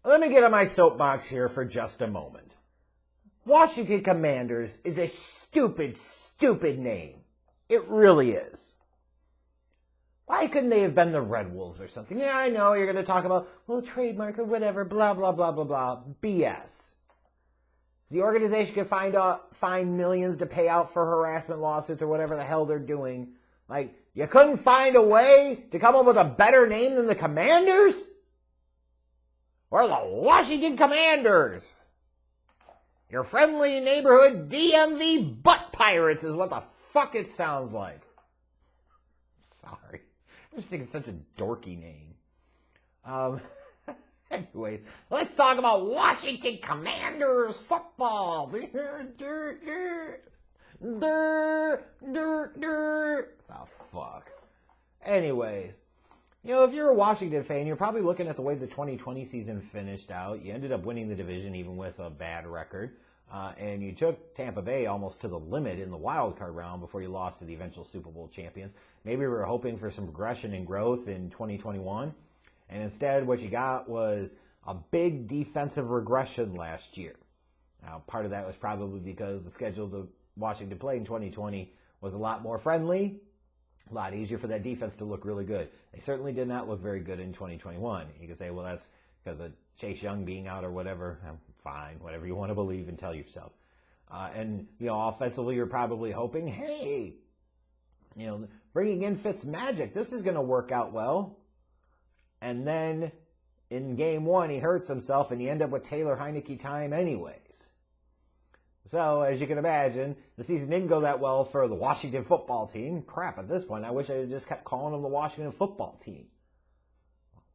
Let me get on my soapbox here for just a moment. Washington Commanders is a stupid, stupid name. It really is. Why couldn't they have been the Red Wolves or something? Yeah, I know you're going to talk about, well, trademark or whatever, blah, blah, blah, blah, blah. BS. The organization can find millions to pay out for harassment lawsuits or whatever the hell they're doing. Like, you couldn't find a way to come up with a better name than the Commanders? We're the Washington Commanders. Your friendly neighborhood DMV butt pirates is what the fuck it sounds like. Sorry. I just think it's such a dorky name. Anyways, let's talk about Washington Commanders football. Oh, fuck. Anyways, if you're a Washington fan, you're probably looking at the way the 2020 season finished out. You ended up winning the division even with a bad record. And you took Tampa Bay almost to the limit in the wild card round before you lost to the eventual Super Bowl champions. Maybe we were hoping for some progression and growth in 2021. And instead, what you got was a big defensive regression last year. Now, part of that was probably because the schedule that Washington played in 2020 was a lot more friendly, a lot easier for that defense to look really good. They certainly did not look very good in 2021. You could say, well, that's because of Chase Young being out or whatever. Fine, whatever you want to believe and tell yourself. And offensively, you're probably hoping, hey, bringing in Fitzmagic, this is going to work out well. And then in game one, he hurts himself, and you end up with Taylor Heineke time anyways. So, as you can imagine, the season didn't go that well for the Washington football team. Crap, at this point, I wish I had just kept calling them the Washington football team.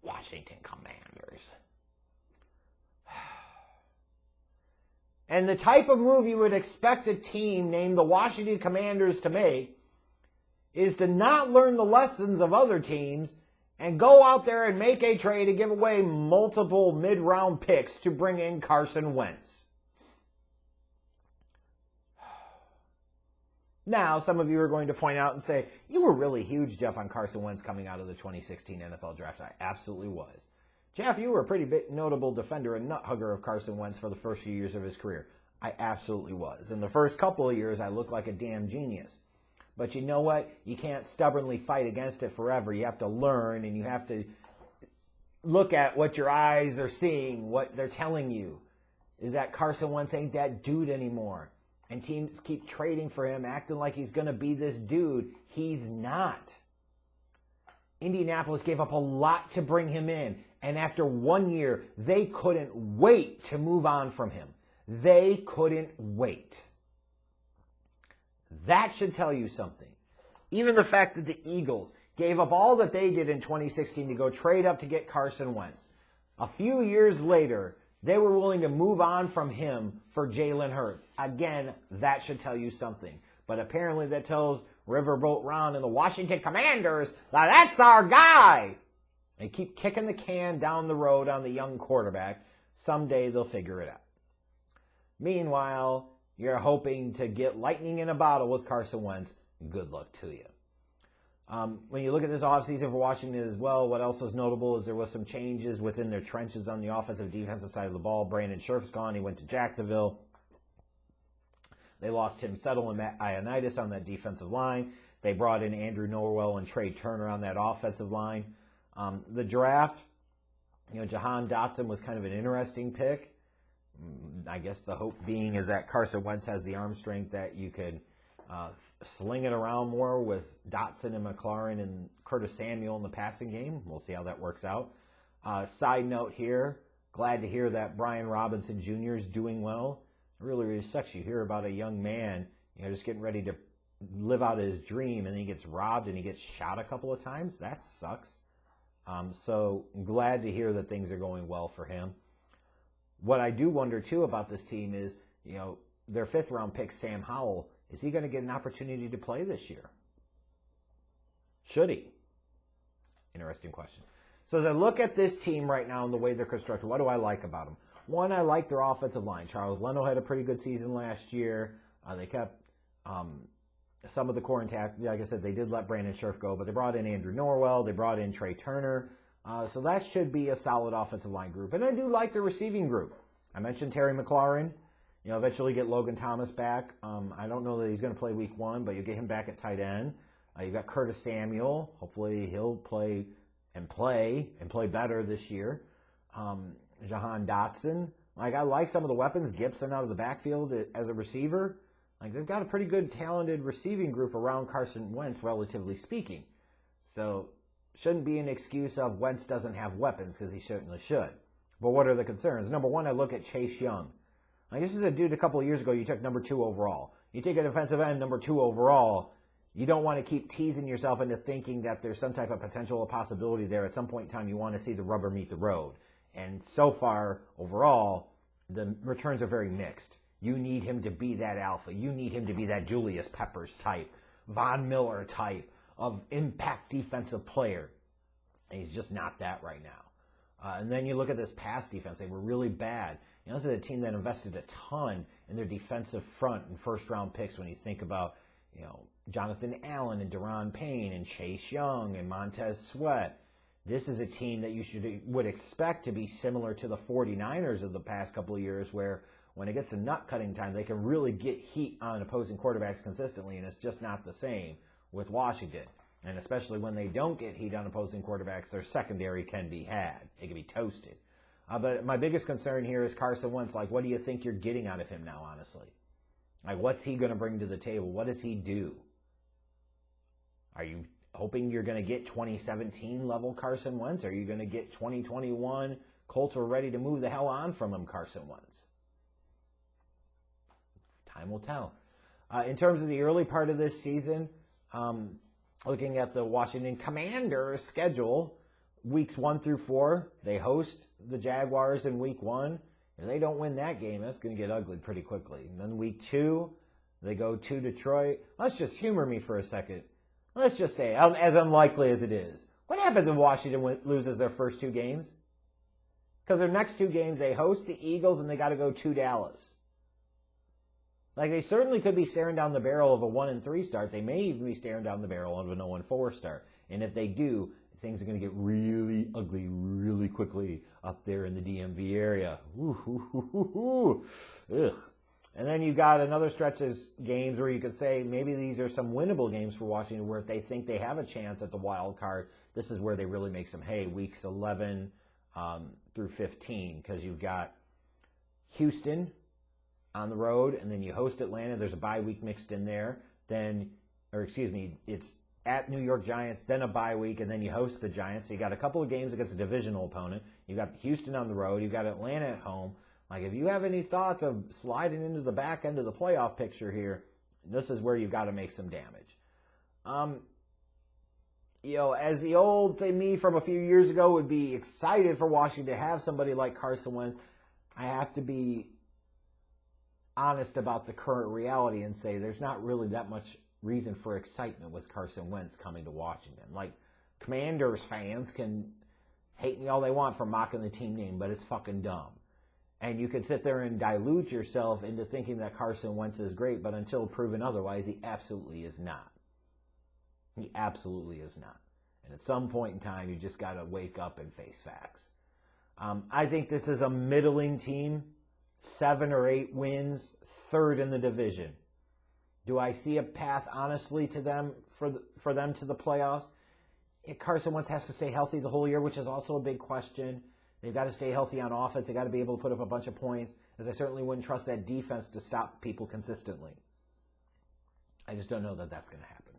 Washington Commanders. And the type of move you would expect a team named the Washington Commanders to make is to not learn the lessons of other teams and go out there and make a trade and give away multiple mid-round picks to bring in Carson Wentz. Now, some of you are going to point out and say, you were really huge, Jeff, on Carson Wentz coming out of the 2016 NFL Draft. I absolutely was. Jeff, you were a pretty big notable defender and nut hugger of Carson Wentz for the first few years of his career. I absolutely was. In the first couple of years, I looked like a damn genius. But you know what? You can't stubbornly fight against it forever. You have to learn, and you have to look at what your eyes are seeing, what they're telling you. Is that Carson Wentz ain't that dude anymore. And teams keep trading for him, acting like he's going to be this dude. He's not. Indianapolis gave up a lot to bring him in. And after 1 year, they couldn't wait to move on from him. They couldn't wait. That should tell you something. Even the fact that the Eagles gave up all that they did in 2016 to go trade up to get Carson Wentz. A few years later, they were willing to move on from him for Jalen Hurts. Again, that should tell you something. But apparently that tells Riverboat Ron and the Washington Commanders that that's our guy. They keep kicking the can down the road on the young quarterback. Someday they'll figure it out. Meanwhile, you're hoping to get lightning in a bottle with Carson Wentz. Good luck to you. When you look at this offseason for Washington as well, what else was notable is there was some changes within their trenches on the offensive defensive side of the ball. Brandon Scherf's gone. He went to Jacksonville. They lost Tim Settle and Matt Ioannidis on that defensive line. They brought in Andrew Norwell and Trey Turner on that offensive line. The draft, Jahan Dotson was kind of an interesting pick. I guess the hope being is that Carson Wentz has the arm strength that you could sling it around more with Dotson and McLaurin and Curtis Samuel in the passing game. We'll see how that works out. Side note here, glad to hear that Brian Robinson Jr. is doing well. It really, really sucks. You hear about a young man, just getting ready to live out his dream, and then he gets robbed and he gets shot a couple of times. That sucks. So glad to hear that things are going well for him. What I do wonder, too, about this team is, their fifth-round pick, Sam Howell, is he going to get an opportunity to play this year? Should he? Interesting question. So as I look at this team right now and the way they're constructed, what do I like about them? One, I like their offensive line. Charles Leno had a pretty good season last year. They kept some of the core intact. Like I said, they did let Brandon Scherf go, but they brought in Andrew Norwell. They brought in Trey Turner. So that should be a solid offensive line group. And I do like the receiving group. I mentioned Terry McLaurin. Eventually get Logan Thomas back. I don't know that he's going to play week 1, but you get him back at tight end. You've got Curtis Samuel. Hopefully he'll play better this year. Jahan Dotson. I like some of the weapons. Gibson out of the backfield as a receiver. They've got a pretty good, talented receiving group around Carson Wentz, relatively speaking. So, shouldn't be an excuse of Wentz doesn't have weapons, because he certainly should. But what are the concerns? Number one, I look at Chase Young. This is a dude a couple of years ago you took number 2 overall. You take a defensive end number 2 overall, you don't want to keep teasing yourself into thinking that there's some type of potential or possibility there. At some point in time, you want to see the rubber meet the road. And so far, overall, the returns are very mixed. You need him to be that alpha. You need him to be that Julius Peppers type, Von Miller type of impact defensive player. And he's just not that right now. And then you look at this pass defense. They were really bad. This is a team that invested a ton in their defensive front and first-round picks when you think about, Jonathan Allen and Deron Payne and Chase Young and Montez Sweat. This is a team that you would expect to be similar to the 49ers of the past couple of years, where when it gets to nut-cutting time, they can really get heat on opposing quarterbacks consistently, and it's just not the same with Washington. And especially when they don't get heat on opposing quarterbacks, their secondary can be had. It can be toasted. But my biggest concern here is Carson Wentz. What do you think you're getting out of him now, honestly? What's he going to bring to the table? What does he do? Are you hoping you're going to get 2017 level Carson Wentz? Or are you going to get 2021 Colts are ready to move the hell on from him Carson Wentz? Time will tell. In terms of the early part of this season, looking at the Washington Commanders schedule, weeks 1 through 4, they host the Jaguars in week 1. If they don't win that game, that's going to get ugly pretty quickly. And then week 2, they go to Detroit. Let's just humor me for a second. Let's just say, as unlikely as it is, what happens if Washington loses their first 2 games? Because their next 2 games, they host the Eagles and they got to go to Dallas. They certainly could be staring down the barrel of a 1-3 start. They may even be staring down the barrel of an 0-4 start. And if they do, things are going to get really ugly really quickly up there in the DMV area. Ugh. And then you got another stretch of games where you could say maybe these are some winnable games for Washington, where if they think they have a chance at the wild card, this is where they really make some hay, weeks 11 through 15, because you've got Houston on the road, and then you host Atlanta. There's a bye week mixed in there. It's at New York Giants, then a bye week, and then you host the Giants. So you got a couple of games against a divisional opponent. You've got Houston on the road. You've got Atlanta at home. If you have any thoughts of sliding into the back end of the playoff picture here, this is where you've got to make some damage. As the old me from a few years ago would be excited for Washington to have somebody like Carson Wentz, I have to be honest about the current reality and say there's not really that much reason for excitement with Carson Wentz coming to Washington. Commanders fans can hate me all they want for mocking the team name, but it's fucking dumb. And you could sit there and dilute yourself into thinking that Carson Wentz is great, but until proven otherwise, he absolutely is not. He absolutely is not. And at some point in time, you just got to wake up and face facts. I think this is a middling team, 7 or 8 wins, 3rd in the division. Do I see a path, honestly, to them for them to the playoffs? Carson Wentz has to stay healthy the whole year, which is also a big question. They've got to stay healthy on offense. They've got to be able to put up a bunch of points, as I certainly wouldn't trust that defense to stop people consistently. I just don't know that that's going to happen.